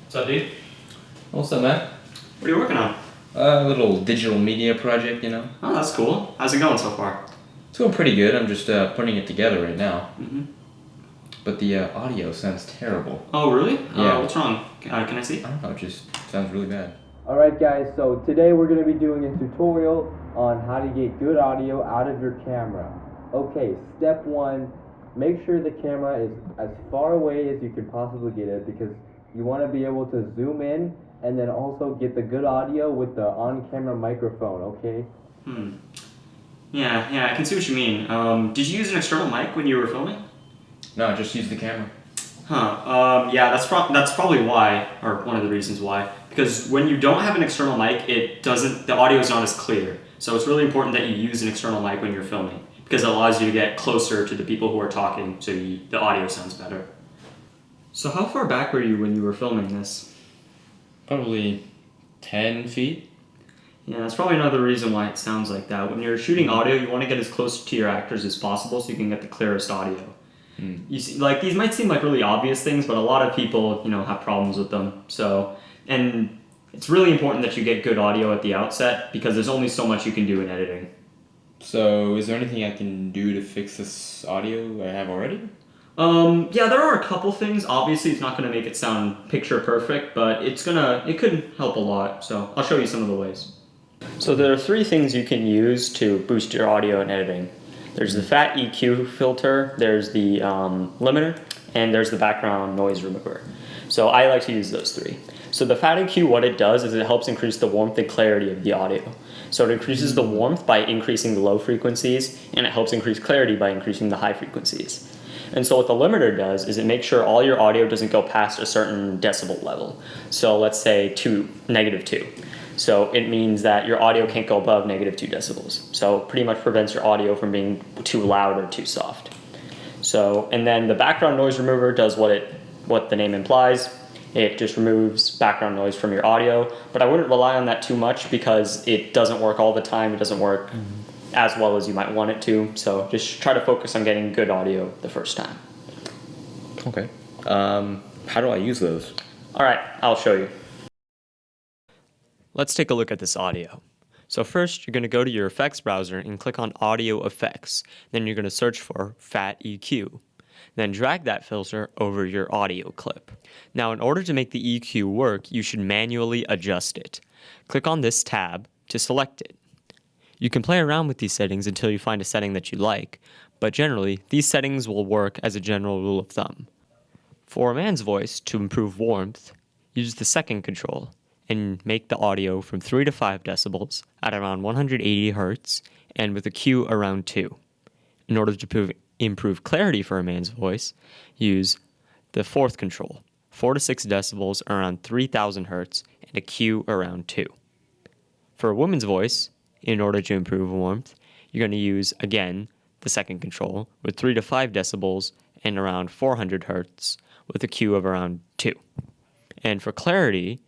What's up, dude? What's up, man? What are you working on? A little digital media project, you know. Oh, that's cool. How's it going so far? It's going pretty good. I'm just putting it together right now. Mm-hmm. But the audio sounds terrible. Oh, really? Yeah. What's wrong? Can I see? I don't know, it just sounds really bad. Alright guys, so today we're going to be doing a tutorial on how to get good audio out of your camera. Okay, step one, make sure the camera is as far away as you can possibly get it, because you want to be able to zoom in and then also get the good audio with the on-camera microphone, okay? Yeah, I can see what you mean. Did you use an external mic when you were filming? No, just use the camera. Yeah, that's probably why, or one of the reasons why. Because when you don't have an external mic, the audio is not as clear. So it's really important that you use an external mic when you're filming, because it allows you to get closer to the people who are talking, so the audio sounds better. So how far back were you when you were filming this? Probably 10 feet. Yeah, that's probably another reason why it sounds like that. When you're shooting audio, you want to get as close to your actors as possible so you can get the clearest audio. You see, like, these might seem like really obvious things, but a lot of people, have problems with them. And it's really important that you get good audio at the outset, because there's only so much you can do in editing. So, is there anything I can do to fix this audio I have already? Yeah, there are a couple things. Obviously, it's not going to make it sound picture perfect, but it could help a lot. So I'll show you some of the ways. So there are three things you can use to boost your audio in editing. There's the fat EQ filter, there's the limiter, and there's the background noise remover. So I like to use those three. So the fat EQ, what it does is it helps increase the warmth and clarity of the audio. So it increases the warmth by increasing the low frequencies, and it helps increase clarity by increasing the high frequencies. And so what the limiter does is it makes sure all your audio doesn't go past a certain decibel level. So let's say -2. So it means that your audio can't go above -2 decibels. So it pretty much prevents your audio from being too loud or too soft. So, and then the background noise remover does what the name implies. It just removes background noise from your audio, but I wouldn't rely on that too much because it doesn't work all the time. It doesn't work as well as you might want it to. So just try to focus on getting good audio the first time. Okay. How do I use those? All right, I'll show you. Let's take a look at this audio. So first, you're going to go to your effects browser and click on Audio Effects. Then you're going to search for Fat EQ. Then drag that filter over your audio clip. Now, in order to make the EQ work, you should manually adjust it. Click on this tab to select it. You can play around with these settings until you find a setting that you like, but generally, these settings will work as a general rule of thumb. For a man's voice, to improve warmth, use the second control and make the audio from 3 to 5 decibels at around 180 Hz and with a Q around 2. In order to improve clarity for a man's voice, use the fourth control, 4 to 6 decibels around 3000 Hz and a Q around 2. For a woman's voice, in order to improve warmth, you're going to use, again, the second control with 3 to 5 decibels and around 400 Hz with a Q of around 2. And for clarity,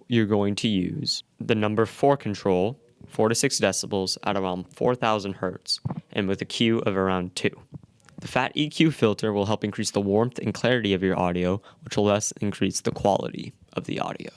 you're going to use the number 4 control, 4 to 6 decibels at around 4000 Hz and with a Q of around 2. The fat EQ filter will help increase the warmth and clarity of your audio, which will thus increase the quality of the audio.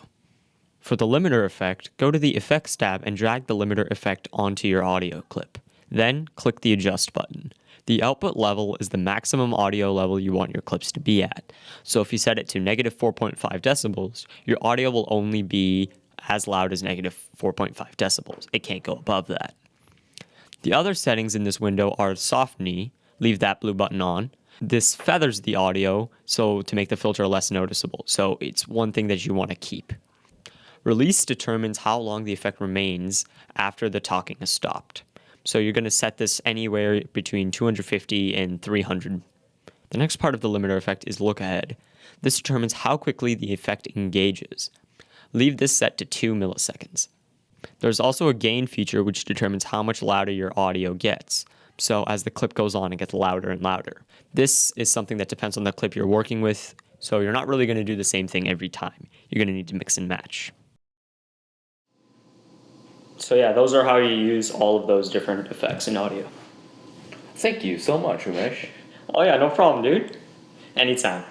For the limiter effect, go to the Effects tab and drag the limiter effect onto your audio clip. Then click the Adjust button. The output level is the maximum audio level you want your clips to be at. So if you set it to -4.5 decibels, your audio will only be as loud as -4.5 decibels. It can't go above that. The other settings in this window are soft knee, leave that blue button on. This feathers the audio so to make the filter less noticeable. So it's one thing that you want to keep. Release determines how long the effect remains after the talking has stopped. So you're going to set this anywhere between 250 and 300. The next part of the limiter effect is look ahead. This determines how quickly the effect engages. Leave this set to 2 milliseconds. There's also a gain feature which determines how much louder your audio gets. So as the clip goes on, it gets louder and louder. This is something that depends on the clip you're working with, so you're not really going to do the same thing every time. You're going to need to mix and match. So yeah, those are how you use all of those different effects in audio. Thank you so much, Umesh. Oh yeah, no problem, dude. Anytime.